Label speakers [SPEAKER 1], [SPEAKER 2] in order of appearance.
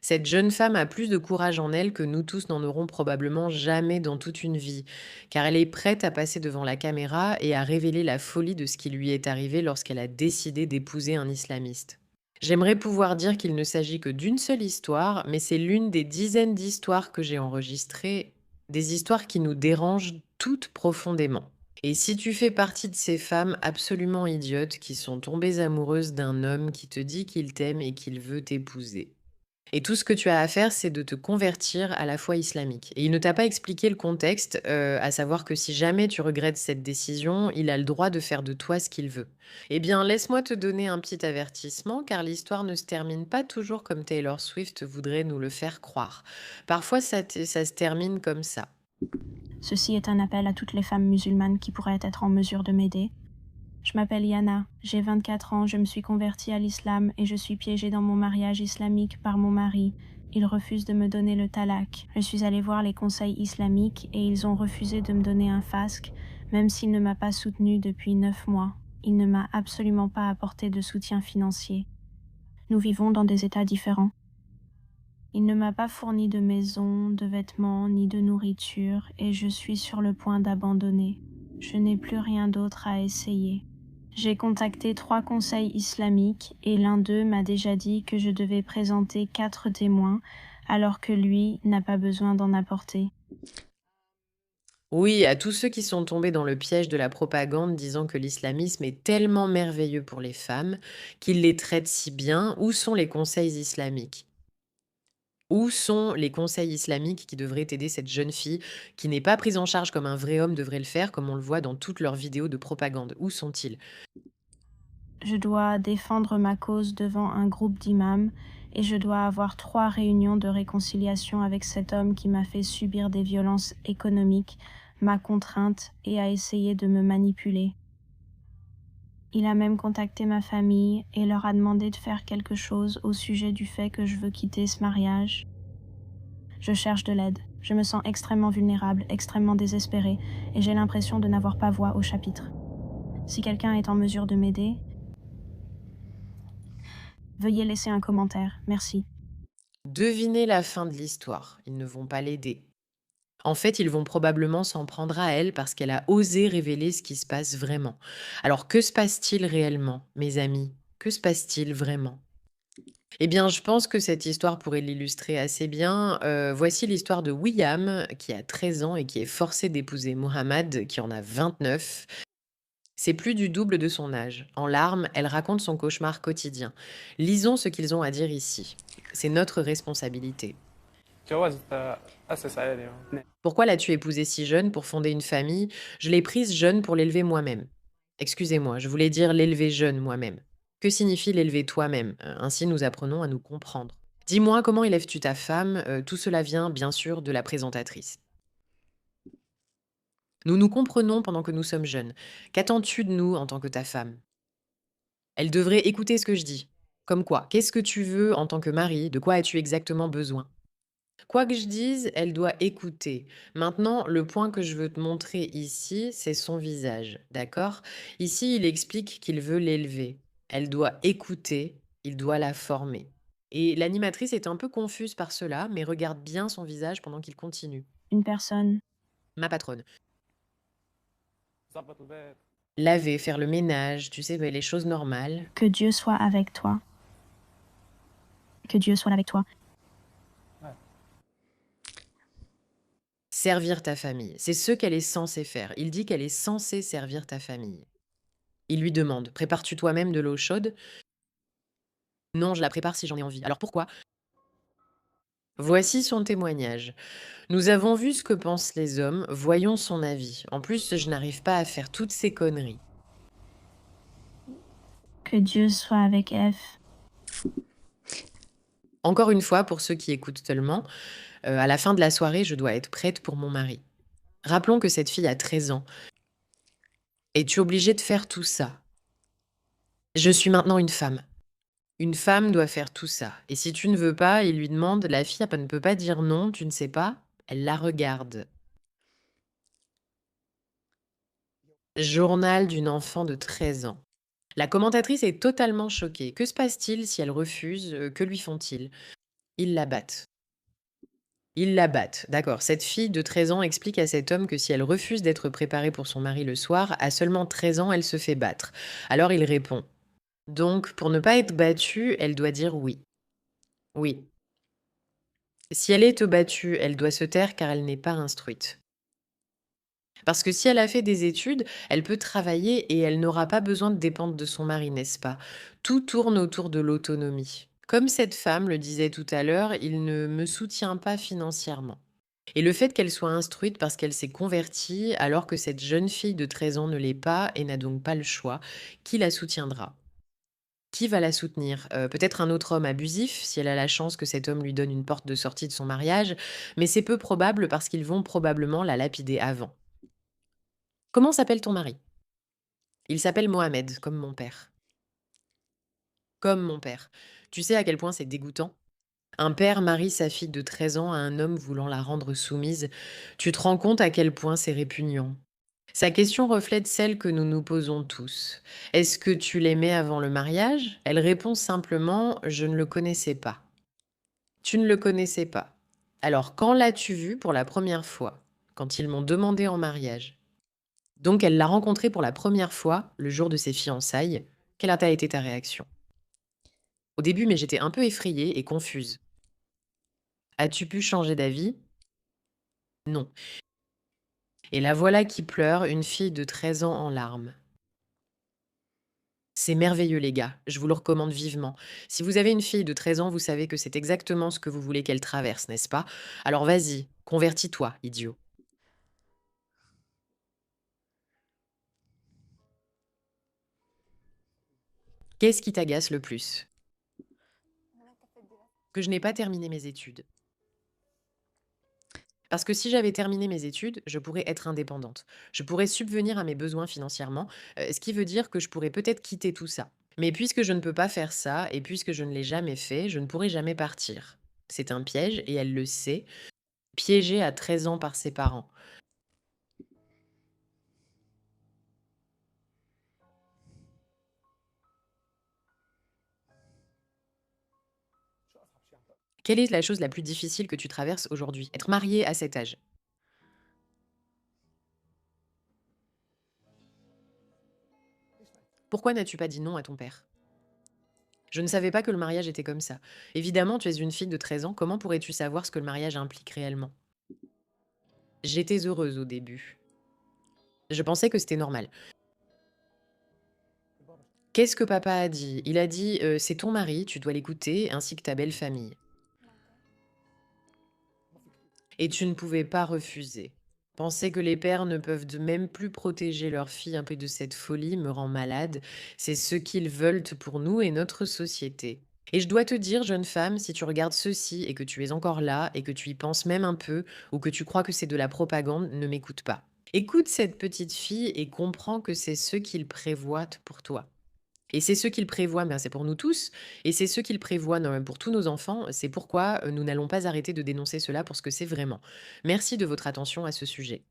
[SPEAKER 1] Cette jeune femme a plus de courage en elle que nous tous n'en aurons probablement jamais dans toute une vie, car elle est prête à passer devant la caméra et à révéler la folie de ce qui lui est arrivé lorsqu'elle a décidé d'épouser un islamiste. J'aimerais pouvoir dire qu'il ne s'agit que d'une seule histoire, mais c'est l'une des dizaines d'histoires que j'ai enregistrées, des histoires qui nous dérangent toutes profondément. Et si tu fais partie de ces femmes absolument idiotes qui sont tombées amoureuses d'un homme qui te dit qu'il t'aime et qu'il veut t'épouser, et tout ce que tu as à faire, c'est de te convertir à la foi islamique. Et il ne t'a pas expliqué le contexte, à savoir que si jamais tu regrettes cette décision, il a le droit de faire de toi ce qu'il veut. Eh bien, laisse-moi te donner un petit avertissement, car l'histoire ne se termine pas toujours comme Taylor Swift voudrait nous le faire croire. Parfois, ça se termine comme ça.
[SPEAKER 2] Ceci est un appel à toutes les femmes musulmanes qui pourraient être en mesure de m'aider. Je m'appelle Yana, j'ai 24 ans, je me suis convertie à l'islam et je suis piégée dans mon mariage islamique par mon mari. Il refuse de me donner le talak. Je suis allée voir les conseils islamiques et ils ont refusé de me donner un fasque, même s'il ne m'a pas soutenue depuis 9 mois. Il ne m'a absolument pas apporté de soutien financier. Nous vivons dans des états différents. Il ne m'a pas fourni de maison, de vêtements, ni de nourriture, et je suis sur le point d'abandonner. Je n'ai plus rien d'autre à essayer. J'ai contacté 3 conseils islamiques et l'un d'eux m'a déjà dit que je devais présenter 4 témoins, alors que lui n'a pas besoin d'en apporter.
[SPEAKER 1] Oui, à tous ceux qui sont tombés dans le piège de la propagande disant que l'islamisme est tellement merveilleux pour les femmes, qu'il les traite si bien, où sont les conseils islamiques? Où sont les conseils islamiques qui devraient aider cette jeune fille qui n'est pas prise en charge comme un vrai homme devrait le faire, comme on le voit dans toutes leurs vidéos de propagande? Où sont-ils?
[SPEAKER 2] Je dois défendre ma cause devant un groupe d'imams et je dois avoir 3 réunions de réconciliation avec cet homme qui m'a fait subir des violences économiques, m'a contrainte et a essayé de me manipuler. Il a même contacté ma famille et leur a demandé de faire quelque chose au sujet du fait que je veux quitter ce mariage. Je cherche de l'aide. Je me sens extrêmement vulnérable, extrêmement désespérée et j'ai l'impression de n'avoir pas voix au chapitre. Si quelqu'un est en mesure de m'aider, veuillez laisser un commentaire. Merci.
[SPEAKER 1] Devinez la fin de l'histoire. Ils ne vont pas l'aider. En fait, ils vont probablement s'en prendre à elle parce qu'elle a osé révéler ce qui se passe vraiment. Alors, que se passe-t-il réellement, mes amis? Que se passe-t-il vraiment? Eh bien, je pense que cette histoire pourrait l'illustrer assez bien. Voici l'histoire de William, qui a 13 ans et qui est forcé d'épouser Mohammad, qui en a 29. C'est plus du double de son âge. En larmes, elle raconte son cauchemar quotidien. Lisons ce qu'ils ont à dire ici. C'est notre responsabilité.
[SPEAKER 3] جوازة أسس عائلي.
[SPEAKER 1] Pourquoi l'as-tu épousée si jeune pour fonder une famille? Je l'ai prise jeune pour l'élever moi-même. Excusez-moi, je voulais dire l'élever jeune moi-même. Que signifie l'élever toi-même? Ainsi nous apprenons à nous comprendre. Dis-moi, comment élèves-tu ta femme? Tout cela vient, bien sûr, de la présentatrice. Nous nous comprenons pendant que nous sommes jeunes. Qu'attends-tu de nous en tant que ta femme? Elle devrait écouter ce que je dis. Comme quoi? Qu'est-ce que tu veux en tant que mari? De quoi as-tu exactement besoin? Quoi que je dise, elle doit écouter. Maintenant, le point que je veux te montrer ici, c'est son visage, d'accord? Ici, il explique qu'il veut l'élever. Elle doit écouter, il doit la former. Et l'animatrice est un peu confuse par cela, mais regarde bien son visage pendant qu'il continue.
[SPEAKER 2] Une personne.
[SPEAKER 1] Ma patronne.
[SPEAKER 3] ظبط البيت.
[SPEAKER 1] Laver, faire le ménage, tu sais, les choses normales.
[SPEAKER 2] Que Dieu soit avec toi. Que Dieu soit avec toi.
[SPEAKER 1] Servir ta famille. C'est ce qu'elle est censée faire. Il dit qu'elle est censée servir ta famille. Il lui demande, prépares-tu toi-même de l'eau chaude? Non, je la prépare si j'en ai envie. Alors pourquoi? Voici son témoignage. Nous avons vu ce que pensent les hommes, voyons son avis. En plus, je n'arrive pas à faire toutes ces conneries.
[SPEAKER 2] Que Dieu soit avec F.
[SPEAKER 1] Encore une fois, pour ceux qui écoutent seulement, à la fin de la soirée, je dois être prête pour mon mari. Rappelons que cette fille a 13 ans. Es-tu obligée de faire tout ça? Je suis maintenant une femme. Une femme doit faire tout ça. Et si tu ne veux pas, il lui demande, la fille ne peut pas dire non, tu ne sais pas. Elle la regarde. Journal d'une enfant de 13 ans. La commentatrice est totalement choquée. Que se passe-t-il si elle refuse? Que lui font-ils? Ils la battent. Ils la battent, d'accord. Cette fille de 13 ans explique à cet homme que si elle refuse d'être préparée pour son mari le soir, à seulement 13 ans, elle se fait battre. Alors il répond: donc, pour ne pas être battue, elle doit dire oui. Oui. Si elle est battue, elle doit se taire car elle n'est pas instruite. Parce que si elle a fait des études, elle peut travailler et elle n'aura pas besoin de dépendre de son mari, n'est-ce pas? Tout tourne autour de l'autonomie. Comme cette femme le disait tout à l'heure, il ne me soutient pas financièrement. Et le fait qu'elle soit instruite parce qu'elle s'est convertie, alors que cette jeune fille de 13 ans ne l'est pas et n'a donc pas le choix, qui la soutiendra? Qui va la soutenir? Peut-être un autre homme abusif, si elle a la chance que cet homme lui donne une porte de sortie de son mariage, mais c'est peu probable parce qu'ils vont probablement la lapider avant. Comment s'appelle ton mari? Il s'appelle Mohamed, comme mon père. Comme mon père. Tu sais à quel point c'est dégoûtant? Un père marie sa fille de 13 ans à un homme voulant la rendre soumise. Tu te rends compte à quel point c'est répugnant. Sa question reflète celle que nous nous posons tous. Est-ce que tu l'aimais avant le mariage? Elle répond simplement: je ne le connaissais pas. Tu ne le connaissais pas. Alors, quand l'as-tu vu pour la première fois? Quand ils m'ont demandé en mariage. Donc, elle l'a rencontré pour la première fois le jour de ses fiançailles. Quelle a été ta réaction? Au début, mais j'étais un peu effrayée et confuse. As-tu pu changer d'avis? Non. Et la voilà qui pleure, une fille de 13 ans en larmes. C'est merveilleux, les gars. Je vous le recommande vivement. Si vous avez une fille de 13 ans, vous savez que c'est exactement ce que vous voulez qu'elle traverse, n'est-ce pas? Alors vas-y, convertis-toi, idiot. Qu'est-ce qui t'agace le plus? Que je n'ai pas terminé mes études. Parce que si j'avais terminé mes études, je pourrais être indépendante. Je pourrais subvenir à mes besoins financièrement, ce qui veut dire que je pourrais peut-être quitter tout ça. Mais puisque je ne peux pas faire ça et puisque je ne l'ai jamais fait, je ne pourrai jamais partir. C'est un piège et elle le sait, piégée à 13 ans par ses parents. Quelle est la chose la plus difficile que tu traverses aujourd'hui? Être mariée à cet âge. Pourquoi n'as-tu pas dit non à ton père? Je ne savais pas que le mariage était comme ça. Évidemment, tu es une fille de 13 ans, comment pourrais-tu savoir ce que le mariage implique réellement? J'étais heureuse au début. Je pensais que c'était normal. Qu'est-ce que papa a dit? Il a dit, «C'est ton mari, tu dois l'écouter, ainsi que ta belle famille» et tu ne pouvais pas refuser. Penser que les pères ne peuvent de même plus protéger leur fille un peu de cette folie me rend malade. C'est ce qu'ils veulent pour nous et notre société. Et je dois te dire, jeune femme, si tu regardes ceci et que tu es encore là et que tu y penses même un peu ou que tu crois que c'est de la propagande, ne m'écoute pas. Écoute cette petite fille et comprends que c'est ce qu'il prévoit pour toi. Et c'est ce qu'il prévoit, ben, c'est pour nous tous, et c'est ce qu'il prévoit pour tous nos enfants. C'est pourquoi nous n'allons pas arrêter de dénoncer cela pour ce que c'est vraiment. Merci de votre attention à ce sujet.